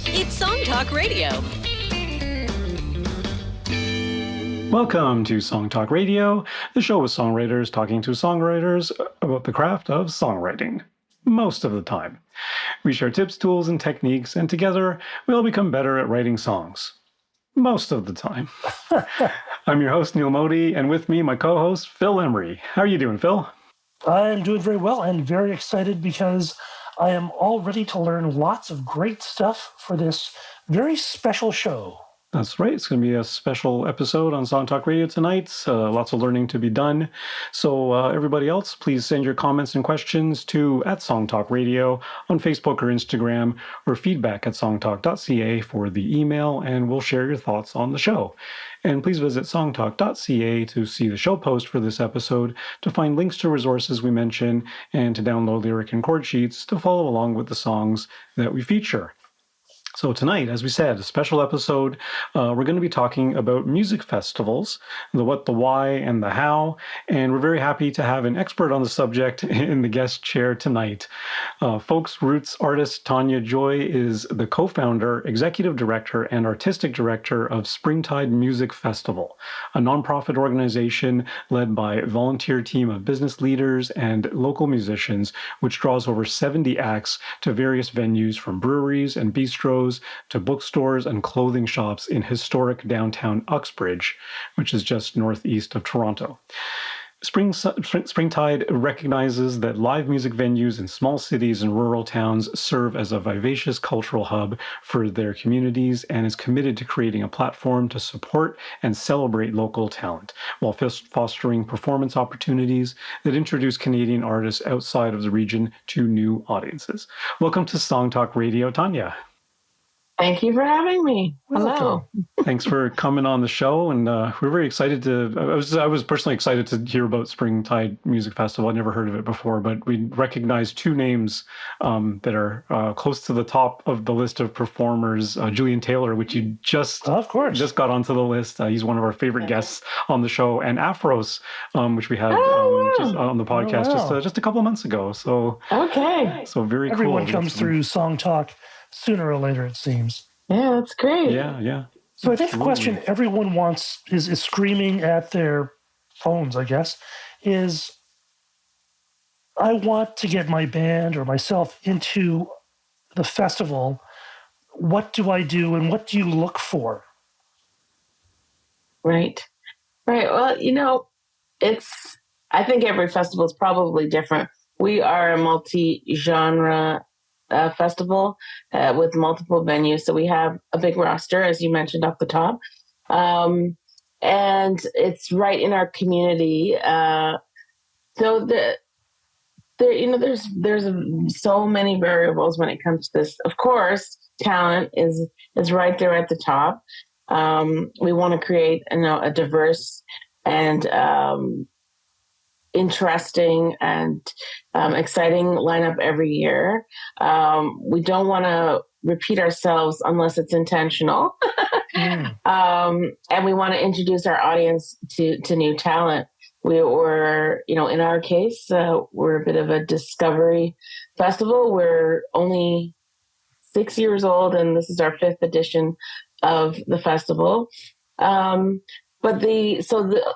It's Song Talk Radio. Welcome to Song Talk Radio, the show with songwriters talking to songwriters about the craft of songwriting. Most of the time. We share tips, tools, and techniques, and together we all become better at writing songs. Most of the time. I'm your host, Neil Modi, and with me, my co-host, Phil Emery. How are you doing, Phil? I'm doing very well and very excited because I am all ready to learn lots of great stuff for this very special show. That's right. It's going to be a special episode on Song Talk Radio tonight. Lots of learning to be done. So everybody else, please send your comments and questions to @SongTalkRadio on Facebook or Instagram, or feedback@songtalk.ca for the email, and we'll share your thoughts on the show. And please visit songtalk.ca to see the show post for this episode, to find links to resources we mention, and to download lyric and chord sheets to follow along with the songs that we feature. So tonight, as we said, a special episode. We're going to be talking about music festivals, the what, the why, and the how. And we're very happy to have an expert on the subject in the guest chair tonight. Folks Roots artist Tania Joy is the co-founder, executive director, and artistic director of Springtide Music Festival, a nonprofit organization led by a volunteer team of business leaders and local musicians, which draws over 70 acts to various venues from breweries and bistros to bookstores and clothing shops in historic downtown Uxbridge, which is just northeast of Toronto. Springtide recognizes that live music venues in small cities and rural towns serve as a vivacious cultural hub for their communities and is committed to creating a platform to support and celebrate local talent while fostering performance opportunities that introduce Canadian artists outside of the region to new audiences. Welcome to Song Talk Radio, Tania. Thank you for having me. Hello. Thanks for coming on the show, and we're very excited to. I was personally excited to hear about Springtide Music Festival. I never heard of it before, but we recognize two names that are close to the top of the list of performers. Julian Taylor, which you just got onto the list. He's one of our favorite guests on the show, and Afros, which we had just on the podcast just a couple of months ago. So so very cool. Everyone comes through Song Talk sooner or later, it seems. Yeah, that's great. Yeah. So I think the question everyone wants is screaming at their phones, I guess, is I want to get my band or myself into the festival. What do I do and what do you look for? Right. Well, I think every festival is probably different. We are a multi-genre festival with multiple venues. So we have a big roster, as you mentioned off the top. And it's right in our community. So there's so many variables when it comes to this. Of course, talent is right there at the top. We want to create a diverse and interesting and exciting lineup every year. We don't want to repeat ourselves unless it's intentional. And we want to introduce our audience to new talent. We were, in our case, we're a bit of a discovery festival. We're only 6 years old, and this is our 5th edition of the festival. But the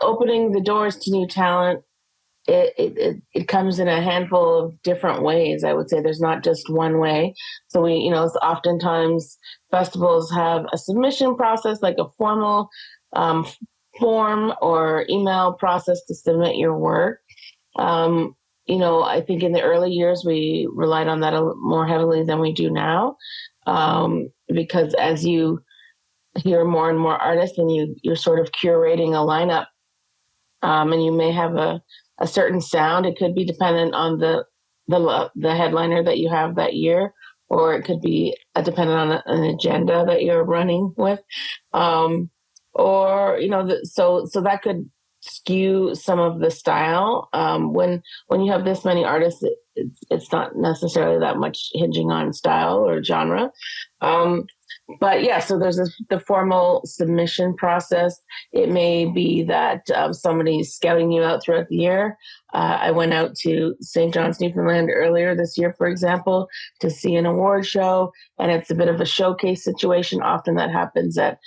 opening the doors to new talent, it comes in a handful of different ways. I would say there's not just one way. So oftentimes festivals have a submission process, like a formal form or email process to submit your work. I think in the early years we relied on that a little more heavily than we do now, because as you hear more and more artists and you're sort of curating a lineup, and you may have a certain sound. It could be dependent on the headliner that you have that year, or it could be dependent on an agenda that you're running with, so that could skew some of the style. When you have this many artists, it's not necessarily that much hinging on style or genre. But yeah, so there's the formal submission process. It may be that somebody's scouting you out throughout the year. I went out to St. John's, Newfoundland earlier this year, for example, to see an award show, and it's a bit of a showcase situation. Often that happens at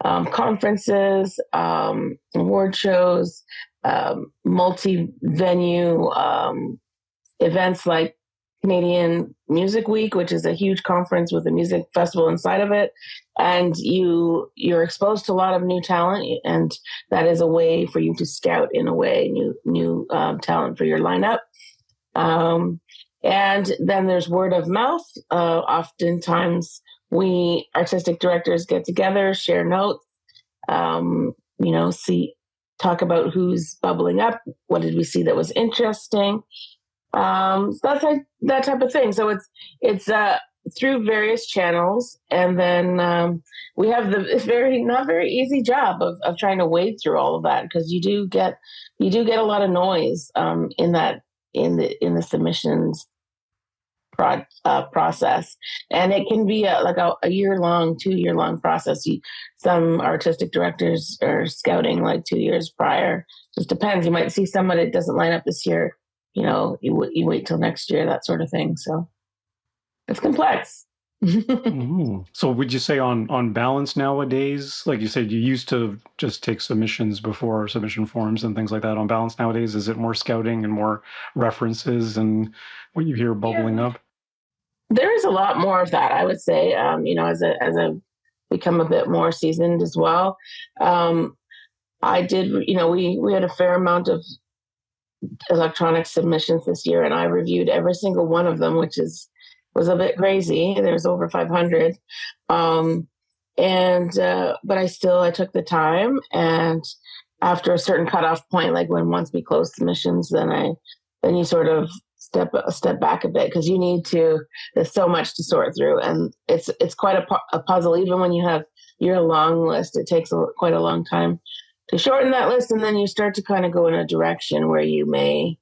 conferences, award shows, multi-venue events like Canadian Music Week, which is a huge conference with a music festival inside of it, and you're exposed to a lot of new talent, and that is a way for you to scout in a way new talent for your lineup. And then there's word of mouth. Oftentimes, we artistic directors get together, share notes, talk about who's bubbling up, what did we see that was interesting. So that's like that type of thing. So it's through various channels, and then we have the not very easy job of trying to wade through all of that, because you do get a lot of noise in the submissions process, and it can be a year-long, 2-year-long process. Some artistic directors are scouting like 2 years prior. Just depends. You might see someone that doesn't line up this year. You wait till next year, that sort of thing. So it's complex. So would you say on balance nowadays, like you said, you used to just take submissions before submission forms and things like that. On balance nowadays, is it more scouting and more references and what you hear bubbling up? There is a lot more of that, I would say. As I become a bit more seasoned as well, I did. We had a fair amount of electronic submissions this year, and I reviewed every single one of them, which was a bit crazy. There's over 500, but I took the time, and after a certain cutoff point, like once we close submissions, then you sort of step back a bit, because there's so much to sort through, and it's quite a puzzle. Even when you have your long list, it takes quite a long time to shorten that list, and then you start to kind of go in a direction where it may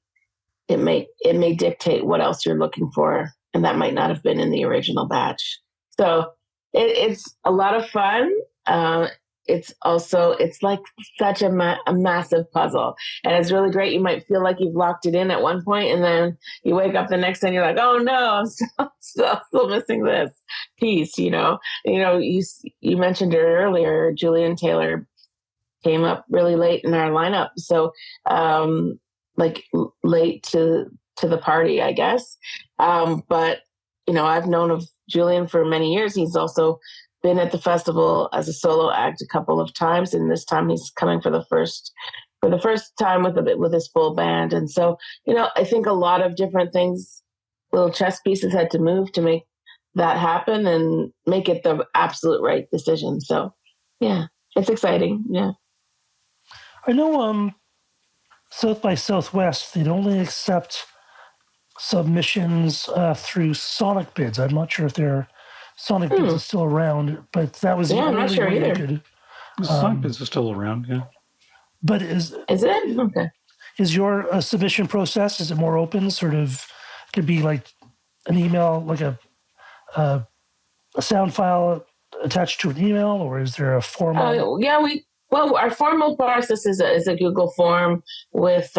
dictate what else you're looking for, and that might not have been in the original batch. So it's a lot of fun. It's like such a massive puzzle, and it's really great. You might feel like you've locked it in at one point, and then you wake up the next day and you're like, oh no, I'm still missing this piece. You mentioned it earlier, Julian Taylor came up really late in our lineup. So, like late to the party, I guess. But, I've known of Julian for many years. He's also been at the festival as a solo act a couple of times. And this time he's coming for the first time with his full band. And so, I think a lot of different things, little chess pieces had to move to make that happen and make it the absolute right decision. So, yeah, it's exciting. Yeah. I know South by Southwest, they'd only accept submissions through Sonic Bids. I'm not sure if their Sonic Bids is still around, but that was I'm not sure either. Sonic Bids is still around, yeah. But is it? Okay. Is your submission process, is it more open? Sort of could be like an email, like a sound file attached to an email, or is there a formal? Our formal process is a Google form with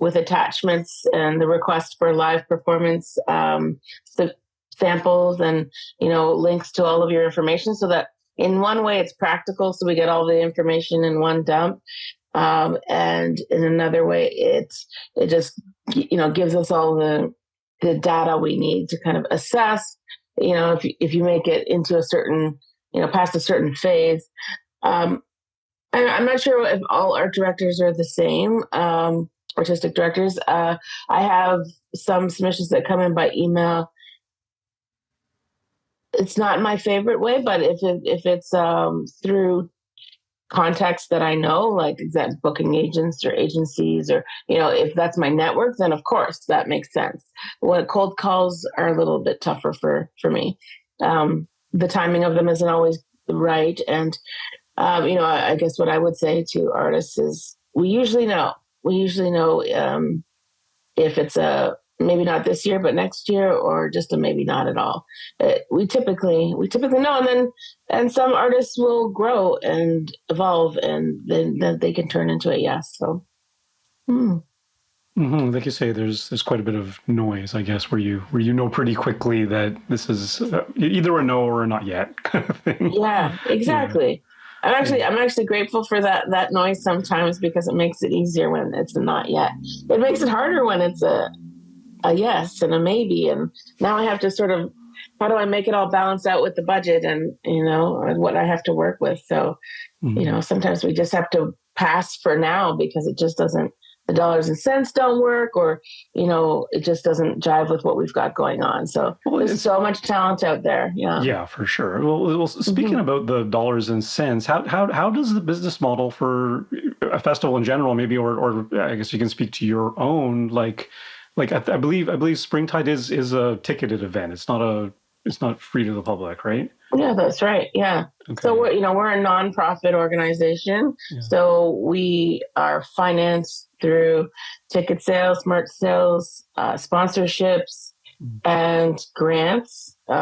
attachments and the request for live performance, samples, and links to all of your information, so that in one way it's practical, so we get all the information in one dump, and in another way it just gives us all the data we need to kind of assess. If you make it into a certain past a certain phase. I'm not sure if all art directors are the same, artistic directors. I have some submissions that come in by email. It's not my favorite way, but if it's through contacts that I know, like exact booking agents or agencies, or if that's my network, then of course that makes sense. When cold calls are a little bit tougher for me. The timing of them isn't always right, and I guess what I would say to artists is we usually know if it's a maybe not this year, but next year, or just a maybe not at all. We typically know, and some artists will grow and evolve, and then they can turn into a yes. So. Like you say, there's quite a bit of noise, I guess, where you know pretty quickly that this is either a no or a not yet kind of thing. Yeah, exactly. Yeah. I'm actually grateful for that noise sometimes, because it makes it easier when it's a not yet. It makes it harder when it's a yes and a maybe, and now I have to sort of, how do I make it all balance out with the budget and and what I have to work with. So sometimes we just have to pass for now because it just doesn't, the dollars and cents don't work, or it just doesn't jive with what we've got going on. So there's so much talent out there. Yeah, for sure. Well, speaking about the dollars and cents, how does the business model for a festival in general, maybe, or I guess you can speak to your own, like I believe Springtide is a ticketed event. It's not free to the public, right? Yeah, that's right. Yeah. Okay. So we're a nonprofit organization. Yeah. So we are financed through ticket sales, merch sales, sponsorships, and grants. We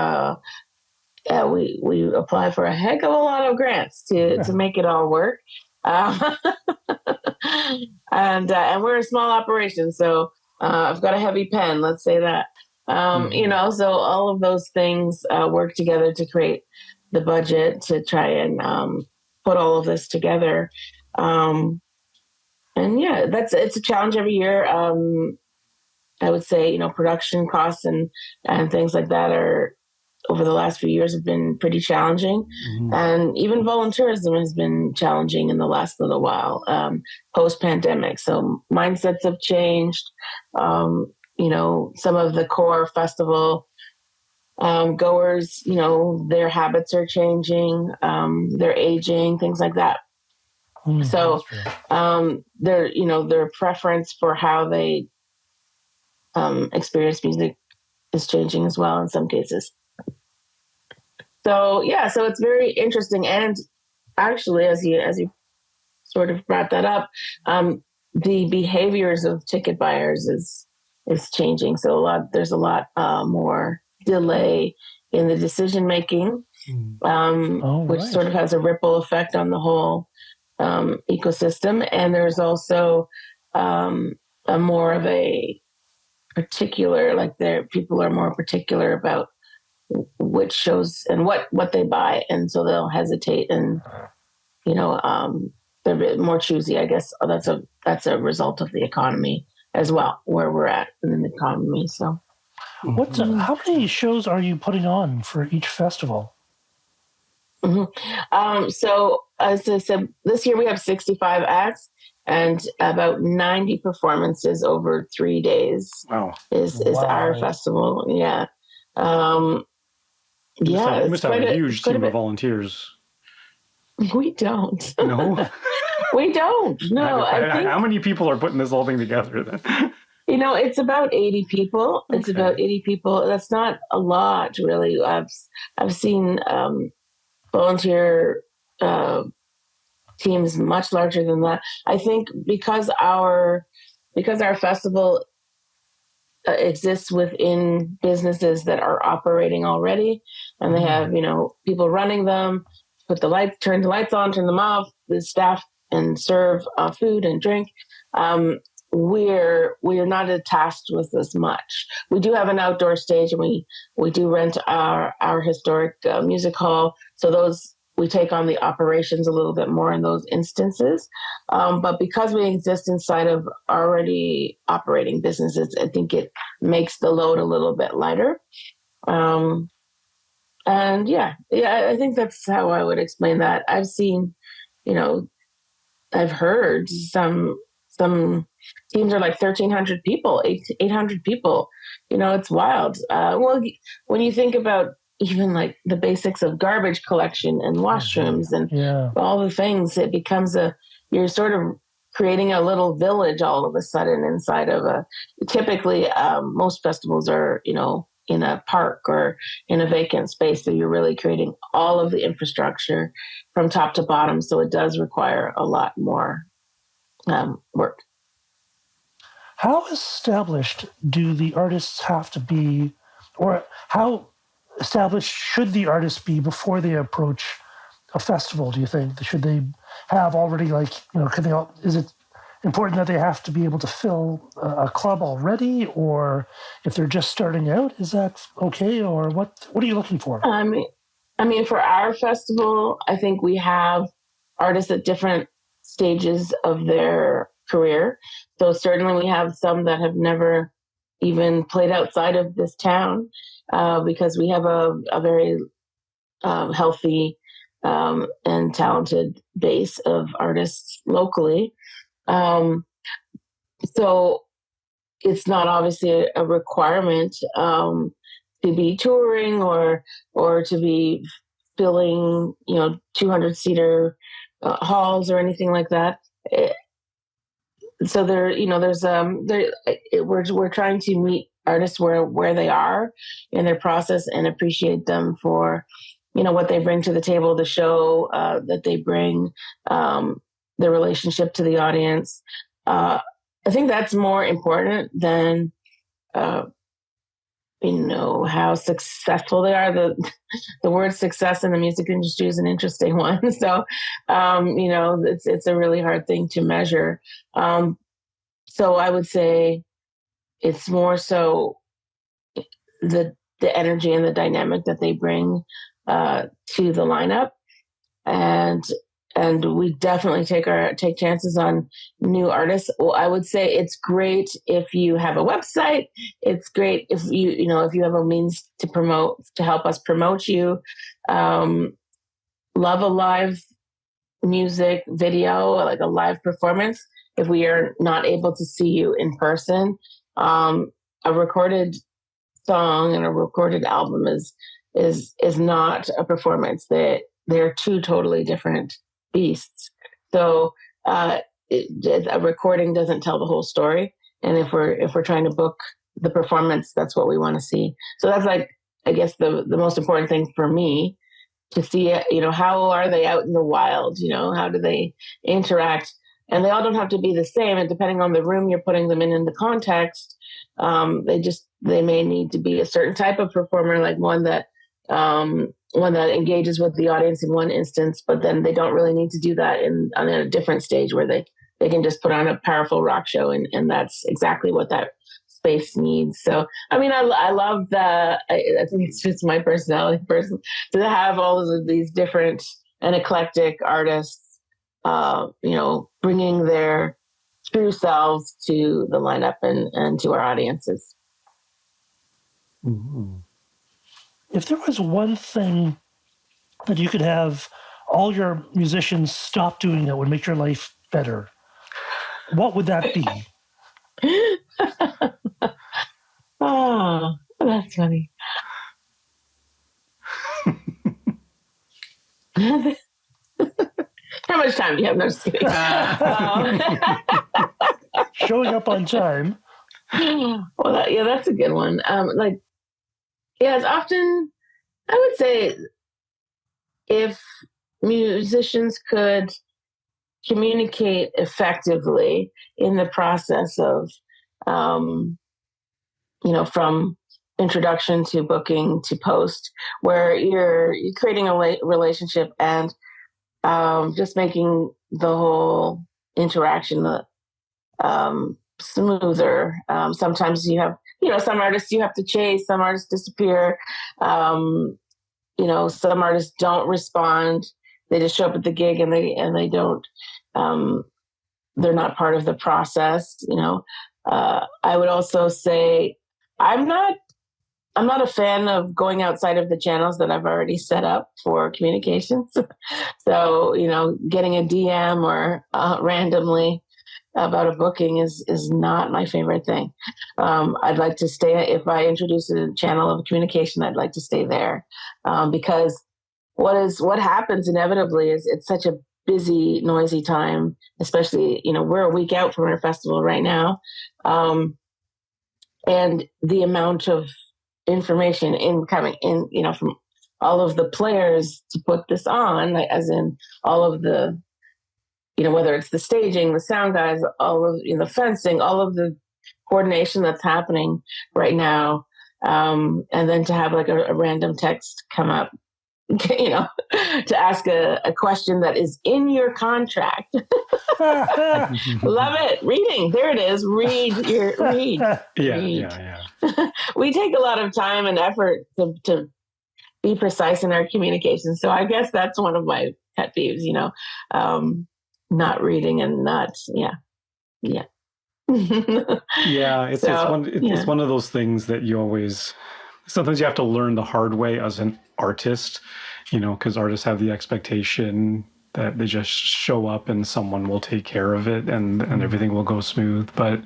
apply for a heck of a lot of grants to make it all work. And we're a small operation, so I've got a heavy pen. Let's say that. So all of those things work together to create the budget to try and put all of this together. And yeah, it's a challenge every year. I would say, production costs and things like that are, over the last few years, have been pretty challenging. Mm-hmm. And even volunteerism has been challenging in the last little while, post-pandemic. So mindsets have changed. Some of the core festival goers, their habits are changing, they're aging, things like that. So their preference for how they experience music is changing as well in some cases. So it's very interesting. And actually, as you sort of brought that up, the behaviors of ticket buyers is changing. So there's a lot more delay in the decision making, which sort of has a ripple effect on the whole ecosystem. And there's also a more of a particular, people are more particular about which shows and what they buy, and so they'll hesitate, and they're a bit more choosy, I guess. That's a result of the economy as well, where we're at in the economy. So how many shows are you putting on for each festival? Mm-hmm. So as I said, this year we have 65 acts and about 90 performances over 3 days. Wow. Is our festival. Yeah. You must have a huge team of volunteers. We don't. No? We don't. No. How many people are putting this whole thing together then? It's about 80 people. Okay. It's about 80 people. That's not a lot, really. I've seen volunteer teams much larger than that. I think because our festival exists within businesses that are operating already, and they have people running them, turn the lights on, turn them off, the staff, and serve food and drink. We're not tasked with as much. We do have an outdoor stage, and we do rent our historic music hall. So those, we take on the operations a little bit more in those instances. But because we exist inside of already operating businesses, I think it makes the load a little bit lighter. And I think that's how I would explain that. I've seen, I've heard some teams are like 1,300 people, 800 people. It's wild. Well, when you think about even like the basics of garbage collection and washrooms and all the things, it becomes you're sort of creating a little village all of a sudden inside of typically most festivals are, in a park or in a vacant space. So you're really creating all of the infrastructure from top to bottom. So it does require a lot more work. How established do the artists have to be, or how established should the artists be before they approach a festival, do you think? Should they have already, like, is it important that they have to be able to fill a club already, or if they're just starting out, is that okay, or what are you looking for? I mean, for our festival, I think we have artists at different stages of their career. So certainly we have some that have never even played outside of this town, because we have a very healthy and talented base of artists locally. Um, so it's not obviously a requirement to be touring or to be filling 200-seater halls or anything like that. So we're trying to meet artists where they are in their process and appreciate them for what they bring to the table, the show that they bring, the relationship to the audience. I think that's more important than how successful they are. The word success in the music industry is an interesting one. So it's a really hard thing to measure. So I would say it's more so the energy and the dynamic that they bring to the lineup, and we definitely take chances on new artists. Well, I would say it's great if you have a website. It's great if if you have a means to help us promote you. Love a live music video, like a live performance. If we are not able to see you in person, a recorded song and a recorded album is not a performance. They're two totally different beasts. So a recording doesn't tell the whole story. And if we're trying to book the performance, that's what we want to see. So that's, like, I guess the most important thing for me, to see, how are they out in the wild? How do they interact? And they all don't have to be the same. And depending on the room you're putting them in the context, they may need to be a certain type of performer, like one that engages with the audience in one instance, but then they don't really need to do that on a different stage where they can just put on a powerful rock show, and that's exactly what that space needs. So, I mean, I love that. I think it's just my personality, to have all of these different and eclectic artists, bringing their true selves to the lineup and to our audiences. Mm-hmm. If there was one thing that you could have all your musicians stop doing that would make your life better, what would that be? Oh, that's funny. How much time do you have? No, just kidding. Showing up on time. Well, that's a good one. It's often, I would say, if musicians could communicate effectively in the process of, from introduction to booking to post, where you're creating a relationship and just making the whole interaction smoother. Sometimes you have, some artists you have to chase, some artists disappear. Some artists don't respond. They just show up at the gig and they don't, they're not part of the process. I would also say I'm not a fan of going outside of the channels that I've already set up for communications. So, getting a DM or randomly about a booking is not my favorite thing. I'd like to stay, if I introduce a channel of communication, I'd like to stay there, because what happens inevitably is it's such a busy, noisy time, especially, we're a week out from our festival right now. And the amount of information incoming in, from all of the players to put this on, like, as in all of the, whether it's the staging, the sound guys, all of the fencing, all of the coordination that's happening right now. And then to have like a random text come up, to ask a question that is in your contract. Love it. Reading. There it is. Read. Yeah. We take a lot of time and effort to be precise in our communication. So I guess that's one of my pet peeves, not reading and not, yeah. Yeah, it's one of those things that you always, sometimes you have to learn the hard way as an artist, because artists have the expectation that they just show up and someone will take care of it and everything will go smooth. But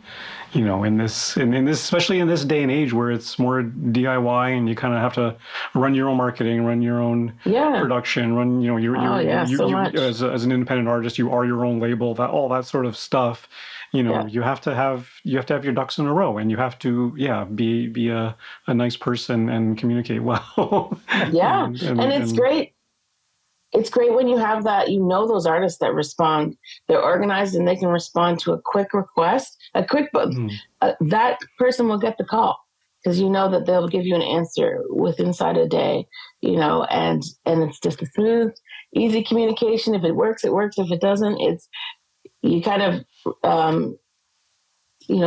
in this especially in this day and age where it's more DIY and you kind of have to run your own marketing, run your own production, run you as an independent artist, you are your own label, that all that sort of stuff. You have to have your ducks in a row, and you have to be a nice person and communicate well. and it's great. It's great when you have that, those artists that respond, they're organized and they can respond to a quick request, that person will get the call because that they'll give you an answer inside a day, and it's just a smooth, easy communication. If it works, it works. If it doesn't, you kind of,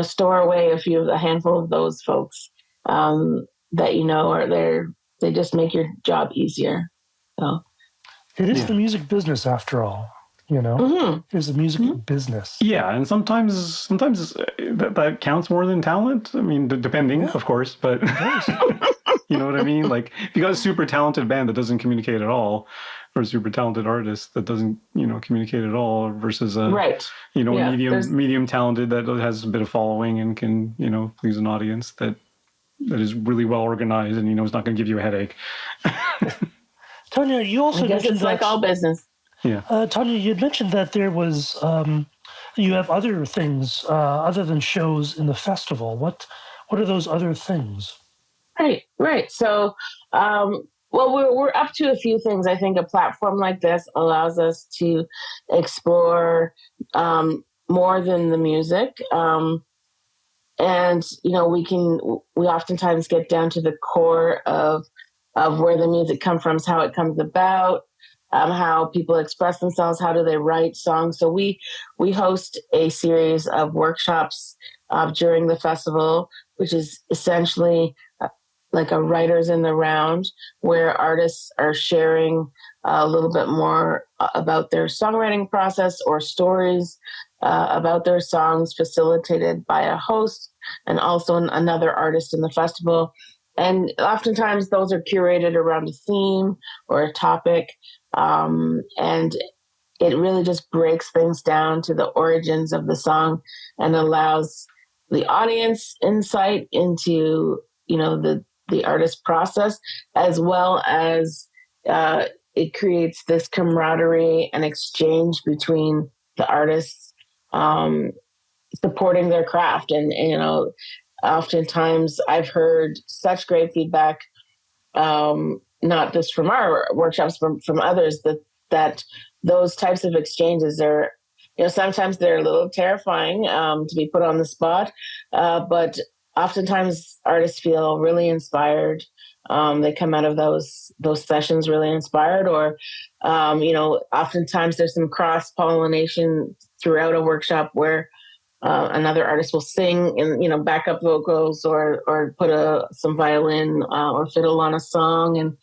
store away a handful of those folks that are there. They just make your job easier. So. It is the music business, after all. It's the music business. Yeah, and sometimes that counts more than talent. I mean, depending, of course, but you know what I mean. Like, if you got a super talented band that doesn't communicate at all, or a super talented artist that doesn't, communicate at all, versus a medium talented that has a bit of following and can, please an audience that is really well organized and is not going to give you a headache. Tania, you also mentioned it's like all business. Yeah. Tania, you had mentioned that there was you have other things other than shows in the festival. What are those other things? Right. So, we're up to a few things. I think a platform like this allows us to explore more than the music. And we oftentimes get down to the core of where the music comes from, how it comes about, how people express themselves, how do they write songs. So we host a series of workshops during the festival, which is essentially like a writers in the round, where artists are sharing a little bit more about their songwriting process or stories about their songs, facilitated by a host and also another artist in the festival. And oftentimes those are curated around a theme or a topic. And it really just breaks things down to the origins of the song and allows the audience insight into, the artist's process, as well as it creates this camaraderie and exchange between the artists supporting their craft. And oftentimes I've heard such great feedback, not just from our workshops, from others, that those types of exchanges are, sometimes they're a little terrifying to be put on the spot, but oftentimes artists feel really inspired. They come out of those sessions really inspired, or oftentimes there's some cross-pollination throughout a workshop where another artist will sing in backup vocals or put some violin or fiddle on a song,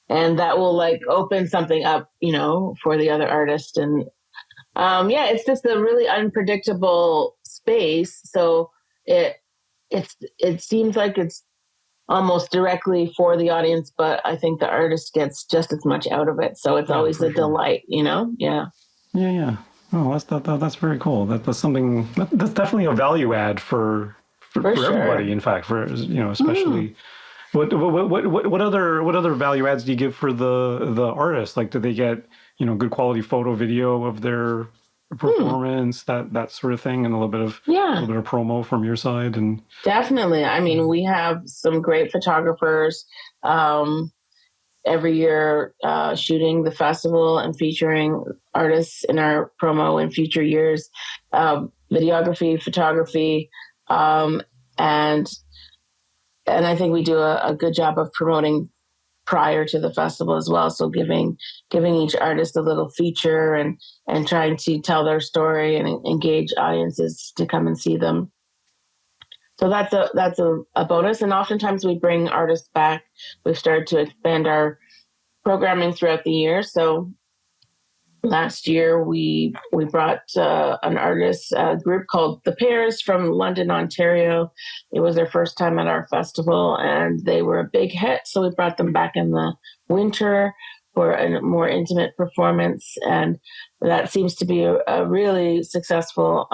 and that will like open something up for the other artist. And it's just a really unpredictable space, so it seems like it's almost directly for the audience, but I think the artist gets just as much out of it, so it's always a delight. Yeah. Oh, that's very cool. That's something that's definitely a value add for everybody. In fact, for especially what other value adds do you give for the artist? Like, do they get good quality photo, video of their performance, that sort of thing, and a little bit of promo from your side? And definitely, I mean, we have some great photographers every year shooting the festival and featuring artists in our promo in future years. Videography, photography, Um, and I think we do a good job of promoting prior to the festival as well. So giving each artist a little feature and trying to tell their story and engage audiences to come and see them. So that's a bonus. And oftentimes we bring artists back. We've started to expand our programming throughout the year. So last year we brought an artist group called The Pairs from London, Ontario. It was their first time at our festival and they were a big hit. So we brought them back in the winter for a more intimate performance. And that seems to be a really successful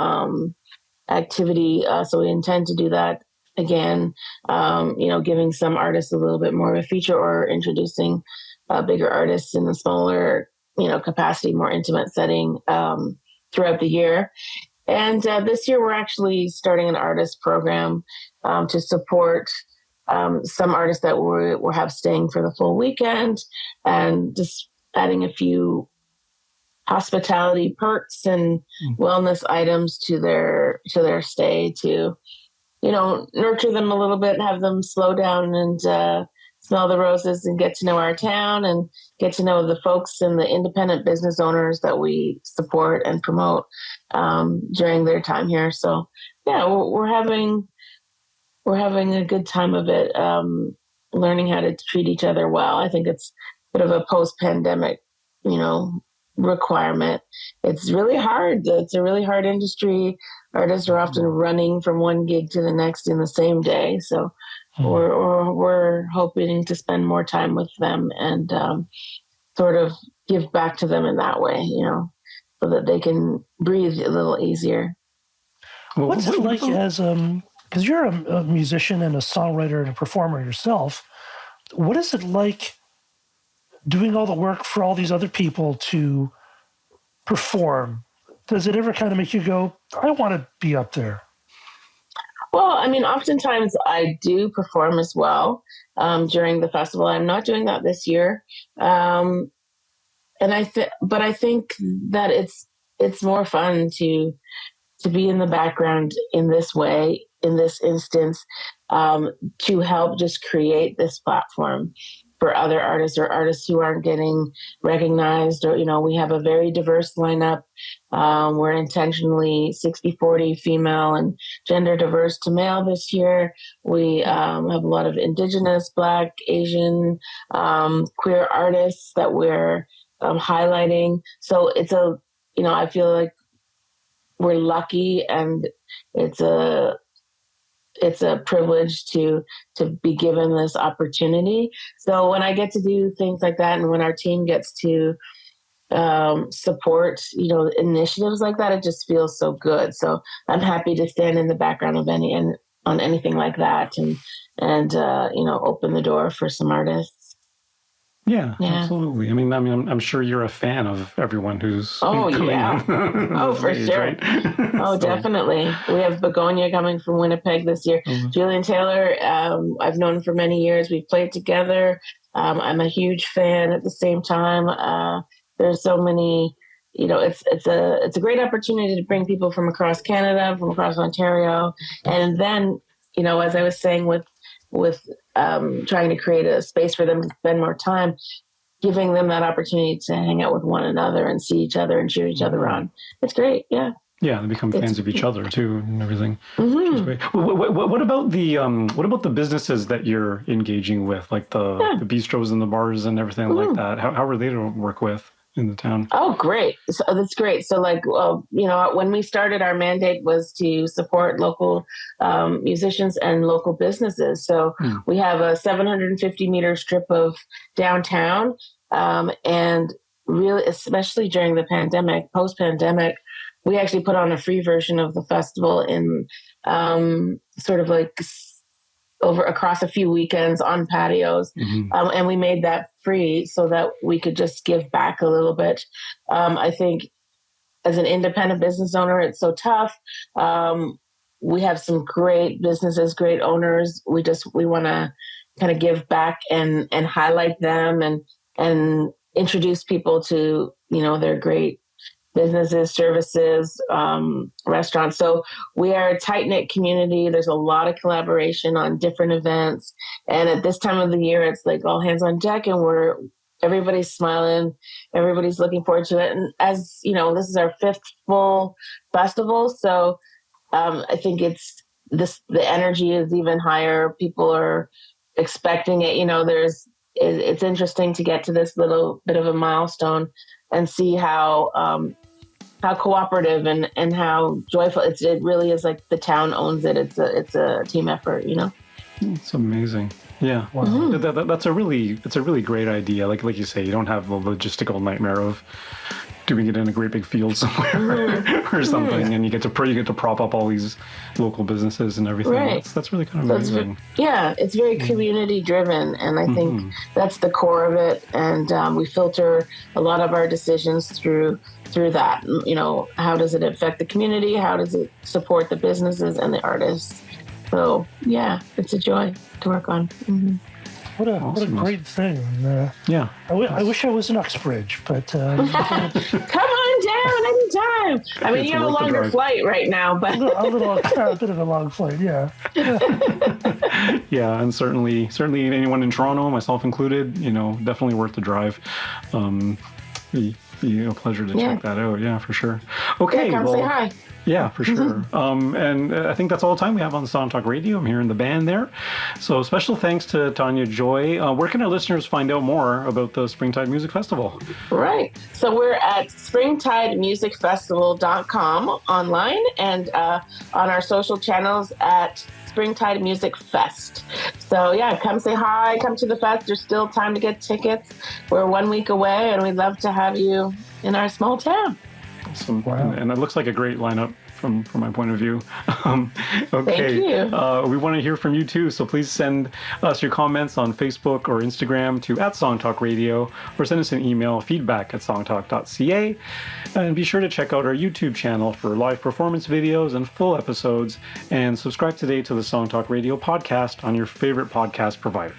activity. So we intend to do that again, giving some artists a little bit more of a feature or introducing bigger artists in the smaller, capacity, more intimate setting throughout the year. And this year we're actually starting an artist program to support some artists that we'll have staying for the full weekend and just adding a few hospitality perks and wellness items to their stay to, nurture them a little bit, have them slow down and smell the roses and get to know our town and get to know the folks and the independent business owners that we support and promote during their time here. So yeah, we're having a good time of it, learning how to treat each other well. I think it's a bit of a post-pandemic, requirement. It's really hard. It's a really hard industry. Artists are often running from one gig to the next in the same day. So we're hoping to spend more time with them and sort of give back to them in that way, so that they can breathe a little easier. What's it like as because you're a musician and a songwriter and a performer yourself? What is it like doing all the work for all these other people to perform? Does it ever kind of make you go, I want to be up there? Well, I mean, oftentimes I do perform as well during the festival. I'm not doing that this year. But I think that it's more fun to be in the background in this way, in this instance, to help just create this platform for other artists or artists who aren't getting recognized. Or, we have a very diverse lineup. We're intentionally 60-40 female and gender diverse to male this year. We have a lot of Indigenous, Black, Asian, queer artists that we're highlighting. So it's I feel like we're lucky and it's a privilege to be given this opportunity. So when I get to do things like that and when our team gets to support, initiatives like that, it just feels so good. So I'm happy to stand in the background of on anything like that and open the door for some artists. Yeah, absolutely. I mean, I'm sure you're a fan of everyone who's coming on for stage, sure. right? Oh, definitely. We have Begonia coming from Winnipeg this year. Julian Taylor, I've known for many years. We've played together. I'm a huge fan. At the same time, there's so many. It's a great opportunity to bring people from across Canada, from across Ontario, and then as I was saying with trying to create a space for them to spend more time, giving them that opportunity to hang out with one another and see each other and cheer each other on. It's great. Yeah. Yeah, they become fans of each other too and everything. Great. What about the businesses that you're engaging with, like the bistros and the bars and everything like that? How are they to work with in the town? Oh, great. So that's great. So when we started, our mandate was to support local musicians and local businesses. So we have a 750 meter strip of downtown. And really, especially during the pandemic, post-pandemic, we actually put on a free version of the festival in sort of like over across a few weekends on patios. And we made that free so that we could just give back a little bit. I think as an independent business owner, it's so tough. We have some great businesses, great owners. We want to kind of give back and highlight them and introduce people to, their great businesses, services, restaurants. So we are a tight-knit community. There's a lot of collaboration on different events. And at this time of the year, it's like all hands on deck, and everybody's smiling. Everybody's looking forward to it. And as you know, this is our 5th full festival. So I think the energy is even higher. People are expecting it. It's interesting to get to this little bit of a milestone and see how cooperative and how joyful it really is. Like the town owns it. It's a team effort. It's amazing. Yeah, wow. Mm-hmm. It's a really great idea. Like you say, you don't have the logistical nightmare of doing it in a great big field somewhere or something, and you get to prop up all these local businesses and everything. Right. That's really kind of amazing. It's very community driven, and I think that's the core of it. And we filter a lot of our decisions through that. How does it affect the community? How does it support the businesses and the artists? So yeah, it's a joy to work on. Mm-hmm. What a great thing. Yeah. I wish I was in Uxbridge, but... Come on down anytime. I mean, you have a longer flight right now, but... a bit of a long flight, yeah. Yeah, and certainly anyone in Toronto, myself included, definitely worth the drive. Be a pleasure to check that out. Yeah, for sure. Okay, come say hi. Yeah, for sure. And I think that's all the time we have on Song Talk Radio. I'm hearing the band there. So special thanks to Tania Joy. Where can our listeners find out more about the Springtide Music Festival? Right. So we're at springtidemusicfestival.com online and on our social channels at Springtide Music Fest. So yeah, come say hi, come to the fest. There's still time to get tickets. We're 1 week away, and we'd love to have you in our small town. Awesome. Wow. And it looks like a great lineup from my point of view. Okay. Thank you. We want to hear from you too, so please send us your comments on Facebook or Instagram to @SongTalkRadio, or send us an email, feedback@songtalk.ca. And be sure to check out our YouTube channel for live performance videos and full episodes, and subscribe today to the Song Talk Radio podcast on your favorite podcast provider.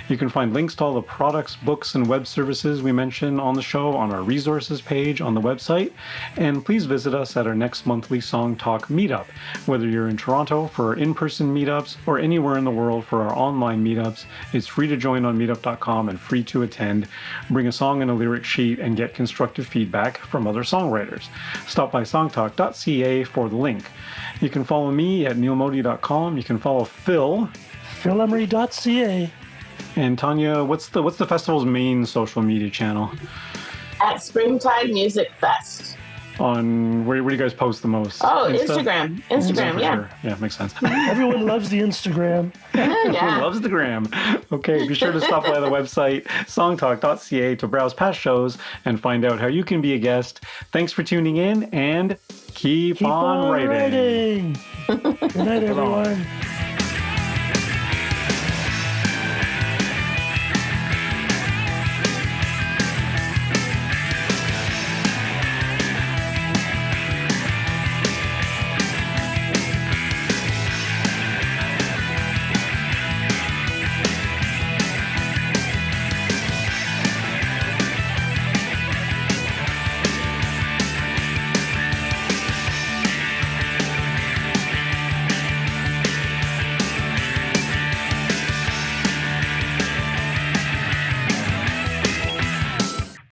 You can find links to all the products, books, and web services we mention on the show on our resources page on the website. And please visit us at our next monthly Song Talk meetup. Whether you're in Toronto for our in-person meetups or anywhere in the world for our online meetups, it's free to join on meetup.com and free to attend. Bring a song and a lyric sheet and get constructive feedback from other songwriters. Stop by songtalk.ca for the link. You can follow me at neilmodi.com. You can follow Phil. philemery.ca. And Tania, what's the festival's main social media channel? At Springtide Music Fest. On where do you guys post the most? Oh, Instagram, yeah. Sure. Yeah, makes sense. Everyone loves the Instagram. Everyone loves the gram. Okay, be sure to stop by the website songtalk.ca to browse past shows and find out how you can be a guest. Thanks for tuning in, and keep on writing. Good night, everyone.